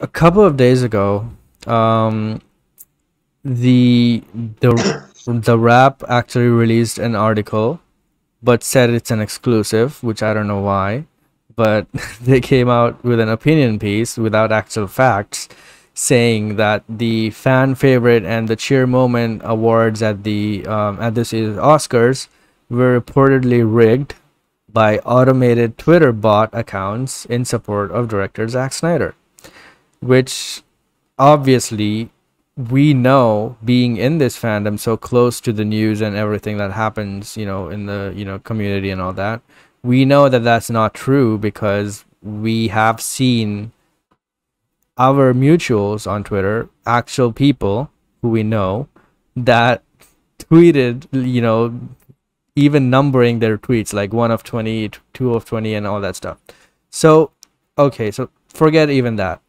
A couple of days ago, um, the the Wrap actually released an article, but said it's an exclusive, which I don't know why. But they came out with an opinion piece without actual facts, saying that the fan favorite and the cheer moment awards at this year's Oscars were reportedly rigged by automated Twitter bot accounts in support of director Zack Snyder, which obviously we know, being in this fandom so close to the news and everything that happens, in the, community and all that, we know that that's not true because we have seen our mutuals on Twitter, actual people who we know that tweeted, even numbering their tweets like 1 of 20, 2 of 20 and all that stuff. So okay, so forget even that.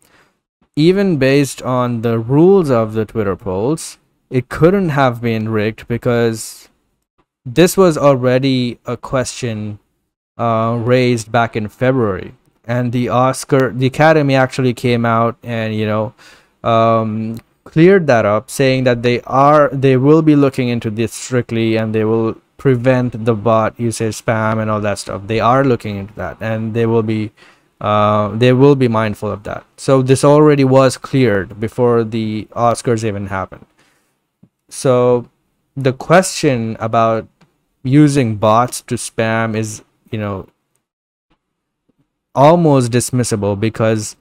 Even based on the rules of the Twitter polls, it couldn't have been rigged because this was already a question raised back in February, and the Academy actually came out and cleared that up, saying that they will be looking into this strictly and they will prevent the bot usage, spam, and all that stuff. They are looking into that, and they will be mindful of that. So this already was cleared before the Oscars even happened. So the question about using bots to spam is, almost dismissible, because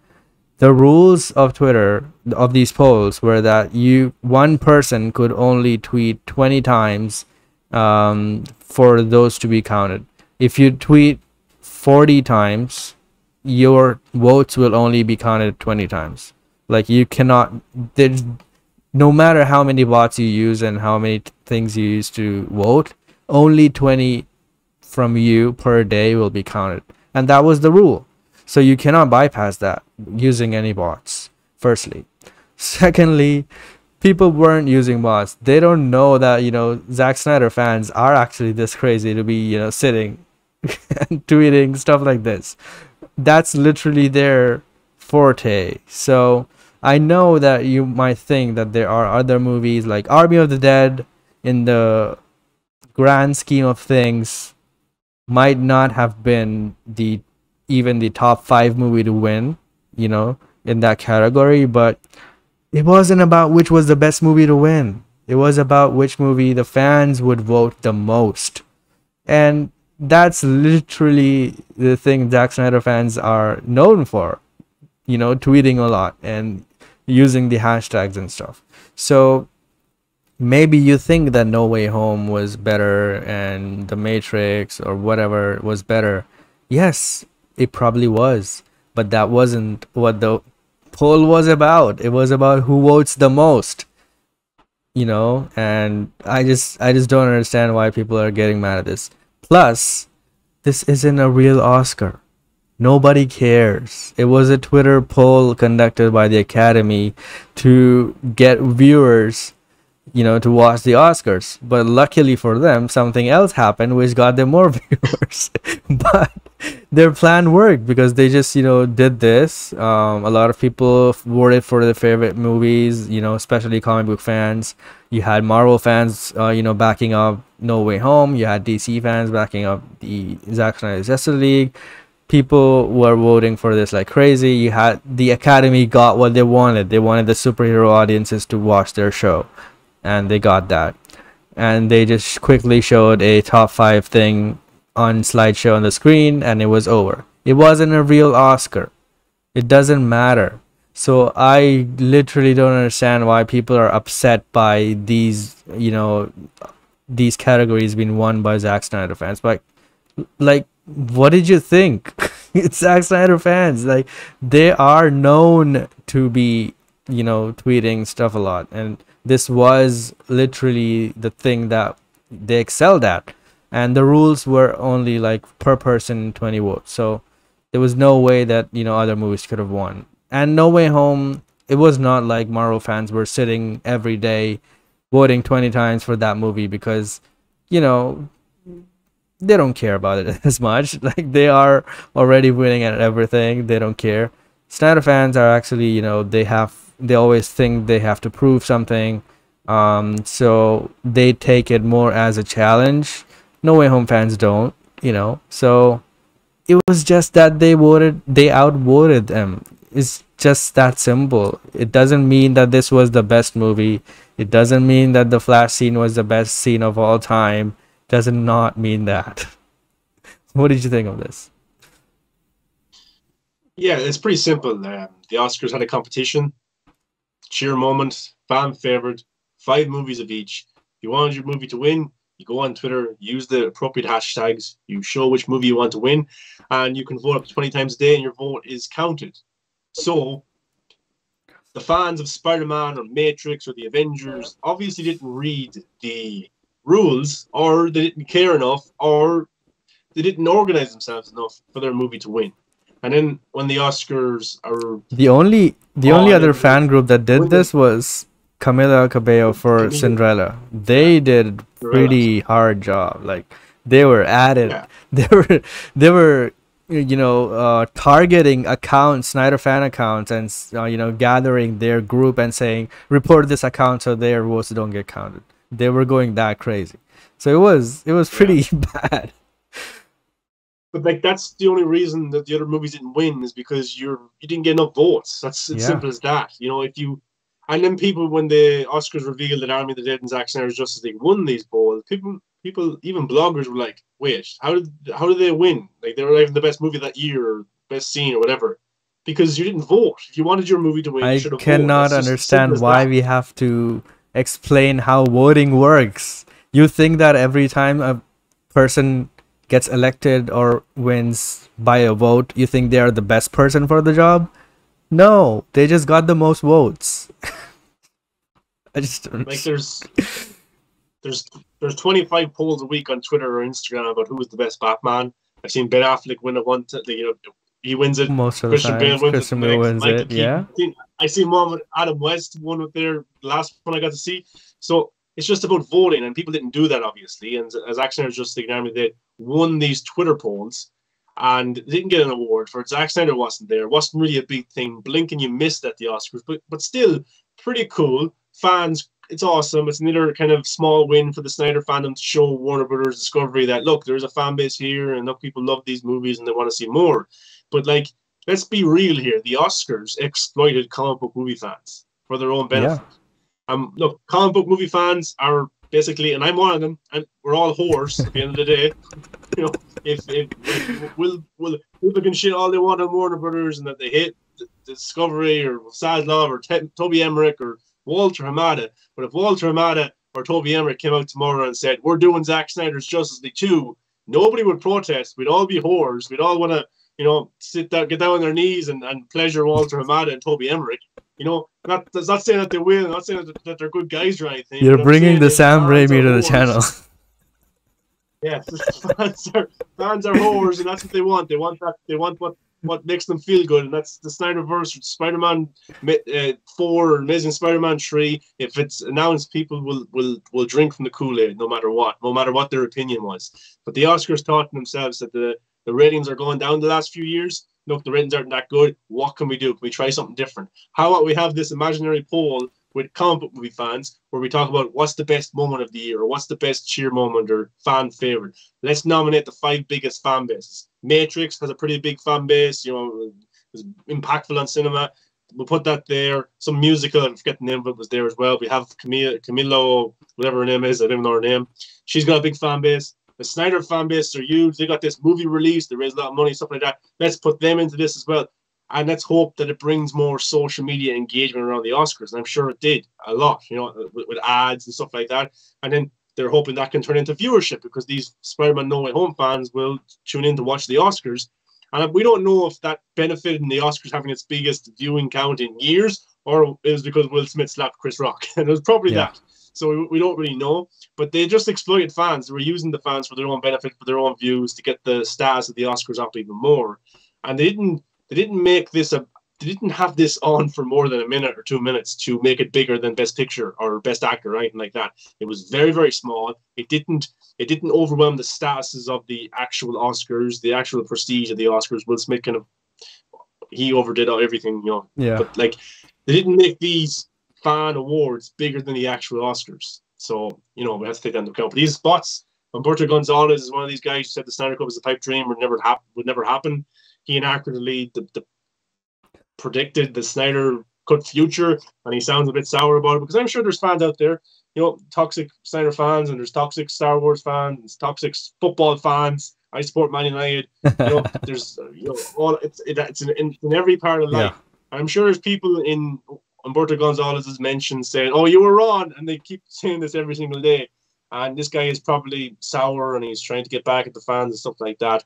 the rules of Twitter of these polls were that one person could only tweet 20 times for those to be counted. If you tweet 40 times, your votes will only be counted 20 times. Like, you cannot, there's, no matter how many bots you use and how many things you use to vote, only 20 from you per day will be counted. And that was the rule. So you cannot bypass that using any bots, firstly. Secondly, people weren't using bots. They don't know that, Zack Snyder fans are actually this crazy to be, sitting and tweeting stuff like this. That's literally their forte. So I know that you might think that there are other movies like Army of the Dead, in the grand scheme of things, might not have been even the top 5 movie to win, in that category, but it wasn't about which was the best movie to win. It was about which movie the fans would vote the most. And that's literally the thing Zack Snyder fans are known for, tweeting a lot and using the hashtags and stuff. So maybe you think that No Way Home was better and The Matrix or whatever was better. Yes, it probably was, but that wasn't what the poll was about. It was about who votes the most, and I just don't understand why people are getting mad at this. Plus, this isn't a real Oscar. Nobody cares. It was a Twitter poll conducted by the Academy to get viewers, to watch the Oscars. But luckily for them, something else happened which got them more viewers. But their plan worked because they just, did this. A lot of people voted for their favorite movies, especially comic book fans. You had Marvel fans, backing up No Way Home. You had DC fans backing up the Zack Snyder Justice League. People were voting for this like crazy. You had the Academy got what they wanted. They wanted the superhero audiences to watch their show, and they got that. And they just quickly showed a top 5 thing on slideshow on the screen, and it was over. It wasn't a real Oscar. It doesn't matter. So I literally don't understand why people are upset by these categories being won by Zack Snyder fans. But like, what did you think? It's Zack Snyder fans. Like, they are known to be, tweeting stuff a lot, and this was literally the thing that they excelled at. And the rules were only like per person 20 votes. So there was no way that, other movies could have won. And No Way Home, it was not like Marvel fans were sitting every day voting 20 times for that movie, because, they don't care about it as much. Like, they are already winning at everything. They don't care. Snyder fans are actually, they always think they have to prove something. So they take it more as a challenge. No Way Home fans don't, So it was just that they outvoted them. It's just that simple. It doesn't mean that this was the best movie. It doesn't mean that the Flash scene was the best scene of all time. Does not mean that. What did you think of this? Yeah, it's pretty simple. The Oscars had a competition, cheer moment, fan favorite, 5 movies of each. If you wanted your movie to win, you go on Twitter, use the appropriate hashtags, you show which movie you want to win, and you can vote up to 20 times a day, and your vote is counted. So the fans of Spider-Man or Matrix or the Avengers obviously didn't read the rules, or they didn't care enough, or they didn't organize themselves enough for their movie to win. And then when the Oscars are The only other fan group that did when the this was Camila Cabello for Camille, Cinderella. yeah, They did Cinderella. pretty hard job. Like they were at it. Yeah, They were targeting accounts, Snyder fan accounts, and gathering their group and saying report this account so their votes don't get counted. They were going that crazy. So it was yeah. pretty bad. But like that's the only reason that the other movies didn't win is because you didn't get enough votes. That's as Yeah. simple as that. If you and then people when the Oscars revealed that Army of the Dead and Zack Snyder's Justice League won these polls, people even bloggers were like, wait, how did they win? Like they were even the best movie that year or best scene or whatever. Because you didn't vote. If you wanted your movie to win, you I should have voted. cannot That's just as simple understand as why that. we have to explain how voting works. You think that every time a person gets elected or wins by a vote, you think they are the best person for the job? No, they just got the most votes. I just don't Like understand. there's there's 25 polls a week on Twitter or Instagram about who is the best Batman. I've seen Ben Affleck win it one. He wins it. Most of the Christian Bale times, wins it the Christian Bale next. wins Michael it. Keaton. Yeah. I seen one with Adam West, one with their last one I got to see. So it's just about voting, and people didn't do that obviously. And as Zack Snyder's Justice League Army, they won these Twitter polls and didn't get an award for it. Zack Snyder wasn't there. It wasn't really a big thing. Blink and you missed at the Oscars, but still pretty cool. Fans, it's awesome. It's another kind of small win for the Snyder fandom to show Warner Brothers Discovery that look, there's a fan base here, and look, people love these movies and they want to see more. But like, let's be real here. The Oscars exploited comic book movie fans for their own Yeah. benefit. Look, comic book movie fans are basically, and I'm one of them, and we're all whores at the end of the day. If will people can shit all they want on Warner Brothers and that they hate Discovery or Sadlov or Toby Emmerich or Walter Hamada, but if Walter Hamada or Toby Emmerich came out tomorrow and said we're doing Zack Snyder's Justice League 2, nobody would protest. We'd all be whores. We'd all want to sit down, get down on their knees and pleasure Walter Hamada and Toby Emmerich. That's not saying that they will, I'm not saying that they're good guys or anything, You're but I'm bringing saying the is Sam fans Raimi are to the channel. whores. Yeah, fans are whores, and that's what they want. They want that. They want what makes them feel good, and that's the Snyderverse, Spider-Man 4 or Amazing Spider-Man 3. If it's announced, people will drink from the Kool-Aid, no matter what their opinion was. But the Oscars thought to themselves that the ratings are going down the last few years. Look, the ratings aren't that good. What can we do? Can we try something different? How about we have this imaginary poll with comic book movie fans where we talk about what's the best moment of the year or what's the best cheer moment or fan favorite. Let's nominate the 5 biggest fan bases. Matrix has a pretty big fan base, it was impactful on cinema. We'll put that there. Some musical, I forget the name of it, was there as well. We have Camilo, whatever her name is, I don't even know her name. She's got a big fan base. The Snyder fan base are huge. They got this movie release. They raised a lot of money, stuff like that. Let's put them into this as well. And let's hope that it brings more social media engagement around the Oscars. And I'm sure it did a lot, with ads and stuff like that. And then they're hoping that can turn into viewership because these Spider-Man No Way Home fans will tune in to watch the Oscars. And we don't know if that benefited in the Oscars having its biggest viewing count in years or it was because Will Smith slapped Chris Rock. And it was probably Yeah. that. So we don't really know. But they just exploited fans. They were using the fans for their own benefit, for their own views, to get the stars of the Oscars up even more. And they didn't make this they didn't have this on for more than a minute or 2 minutes to make it bigger than Best Picture or Best Actor or anything like that. It was very, very small. It didn't overwhelm the statuses of the actual Oscars, the actual prestige of the Oscars. Will Smith kind of he overdid everything, Yeah. but like they didn't make these fan awards bigger than the actual Oscars. So, we have to take that into account. But these spots, Humberto Gonzalez is one of these guys who said the Snyder Cup was a pipe dream or would never happen. He inaccurately predicted the Snyder Cut future, and he sounds a bit sour about it because I'm sure there's fans out there, toxic Snyder fans, and there's toxic Star Wars fans, and toxic football fans. I support Man United. There's all it's in every part of life. Yeah. I'm sure there's people in Humberto Gonzalez's mentions saying, "Oh, you were wrong," and they keep saying this every single day. And this guy is probably sour, and he's trying to get back at the fans and stuff like that.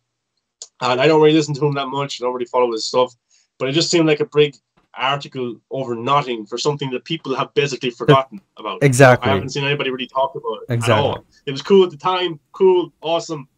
And I don't really listen to him that much. I don't really follow his stuff, but it just seemed like a big article over nothing for something that people have basically forgotten about. Exactly. I haven't seen anybody really talk about it Exactly. at all. It was cool at the time, cool, awesome,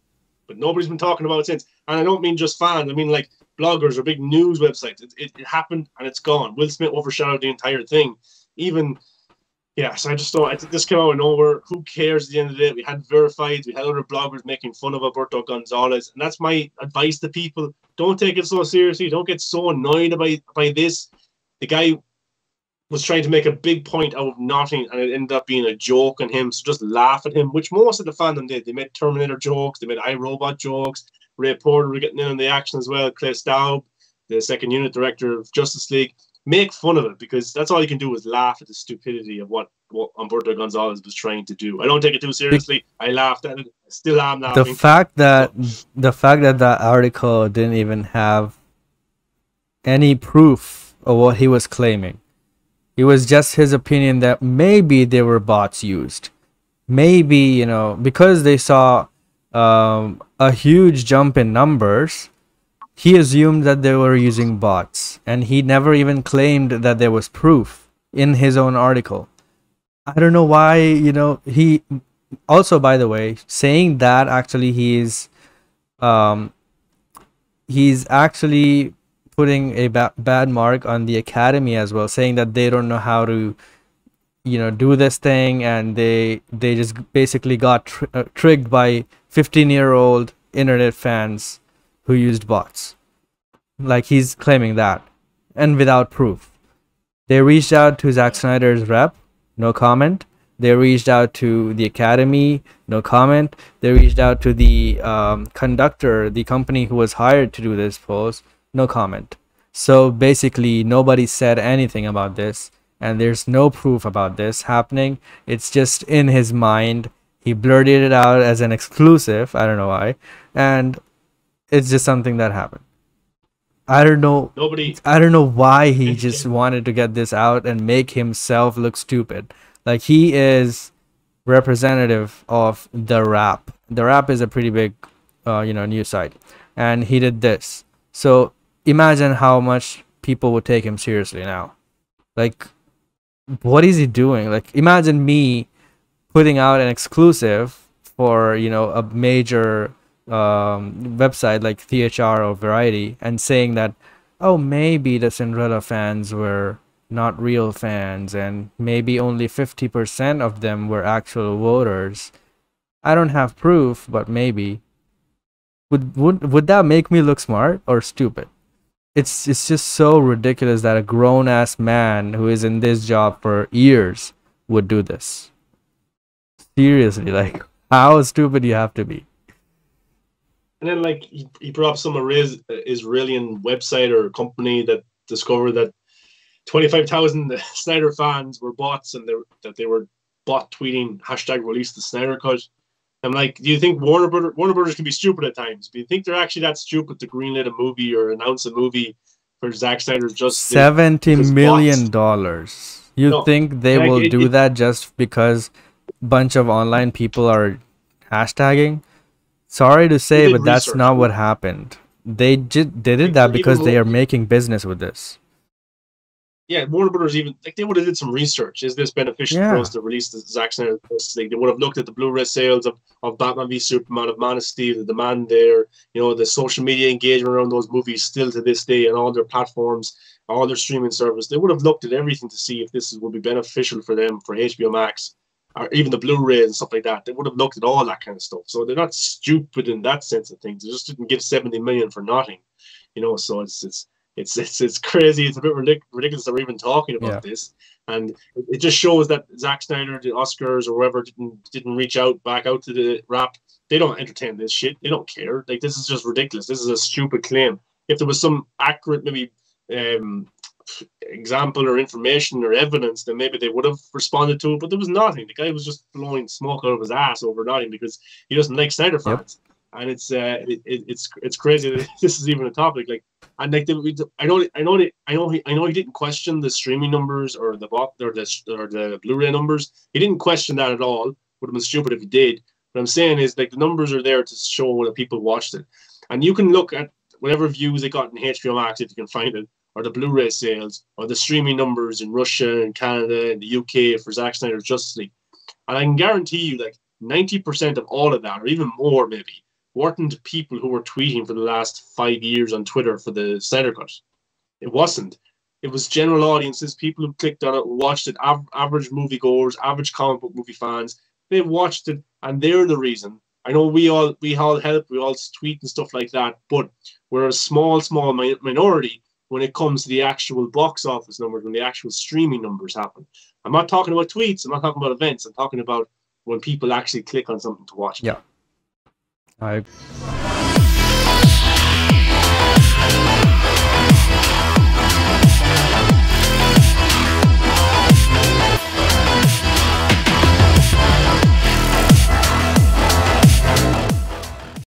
but nobody's been talking about it since. And I don't mean just fans. I mean like bloggers or big news websites. It happened and it's gone. Will Smith overshadowed the entire thing. So I just don't. I think this came out of nowhere. Who cares at the end of the day? We had verified. We had other bloggers making fun of Alberto Gonzalez, and that's my advice to people: don't take it so seriously. Don't get so annoyed by this. The guy was trying to make a big point out of nothing, and it ended up being a joke on him. So just laugh at him, which most of the fandom did. They made Terminator jokes. They made iRobot jokes. Ray Porter were getting in on the action as well. Clay Staub, the second unit director of Justice League. Make fun of it because that's all you can do is laugh at the stupidity of what Humberto Gonzalez was trying to do. I don't take it too seriously. I laughed at it. I still am laughing. The fact that that article didn't even have any proof of what he was claiming. It was just his opinion that maybe there were bots used. Maybe, because they saw a huge jump in numbers, he assumed that they were using bots, and he never even claimed that there was proof in his own article. I don't know why, he also, by the way, saying that actually he's actually putting a bad mark on the Academy as well, saying that they don't know how to do this thing, and they just basically got tricked by 15-year-old internet fans who used bots. Like, he's claiming that, and without proof. They reached out to Zack Snyder's rep, no comment. They reached out to the Academy, no comment. They reached out to the conductor, the company who was hired to do this post, no comment. So basically nobody said anything about this, and there's no proof about this happening. It's just in his mind. He blurted it out as an exclusive. I don't know why. And it's just something that happened. I don't know why he just wanted to get this out and make himself look stupid. Like, he is representative of The Wrap. The Wrap is a pretty big news site, and he did this. So imagine how much people would take him seriously now. Like, what is he doing? Like, imagine me putting out an exclusive for a major website like THR or Variety, and saying that, oh, maybe the Cinderella fans were not real fans, and maybe only 50% of them were actual voters. I don't have proof, but maybe. Would that make me look smart or stupid? It's just so ridiculous that a grown-ass man who is in this job for years would do this. Seriously, like, how stupid you have to be. And then, like, he brought up some Israeli website or company that discovered that 25,000 Snyder fans were bots, and that they were bot tweeting #release the Snyder Cut. I'm like, do you think Warner Brothers can be stupid at times? Do you think they're actually that stupid to greenlight a movie or announce a movie for Zack Snyder's Justice League? $70 million. You think they will do that just because a bunch of online people are hashtagging? Sorry to say, but that's not what happened. They did that because they are making business with this. Yeah, Warner Brothers they would have did some research. Is this beneficial for us to release the Zack Snyder Justice League? They would have looked at the Blu-ray sales of Batman v Superman, of Man of Steel, the demand there, the social media engagement around those movies still to this day, and all their platforms, all their streaming service. They would have looked at everything to see if this would be beneficial for them, for HBO Max, or even the Blu-ray and stuff like that. They would have looked at all that kind of stuff. So they're not stupid in that sense of things. They just didn't give $70 million for nothing, So it's it's crazy. It's a bit ridiculous that we're even talking about this, and it just shows that Zack Snyder, the Oscars or whoever didn't reach back out to the rap. They don't entertain this shit. They don't care. Like, this is just ridiculous. This is a stupid claim. If there was some accurate, maybe example or information or evidence, then maybe they would have responded to it. But there was nothing. The guy was just blowing smoke out of his ass over nothing because he doesn't like Snyder fans. And it's crazy that this is even a topic. Like, and like I know he didn't question the streaming numbers or the Blu-ray numbers. He didn't question that at all. Would have been stupid if he did. What I'm saying is, like, the numbers are there to show that people watched it, and you can look at whatever views it got in HBO Max if you can find it, or the Blu-ray sales, or the streaming numbers in Russia and Canada and the UK for Zack Snyder's Justice League, and I can guarantee you, like, 90% of all of that, or even more maybe, weren't people who were tweeting for the last 5 years on Twitter for the Snyder Cut. It wasn't. It was general audiences, people who clicked on it, watched it, average moviegoers, average comic book movie fans. They watched it, and they're the reason. I know we all help, we all tweet and stuff like that, but we're a small minority when it comes to the actual box office numbers, when the actual streaming numbers happen. I'm not talking about tweets, I'm not talking about events, I'm talking about when people actually click on something to watch. Yeah. I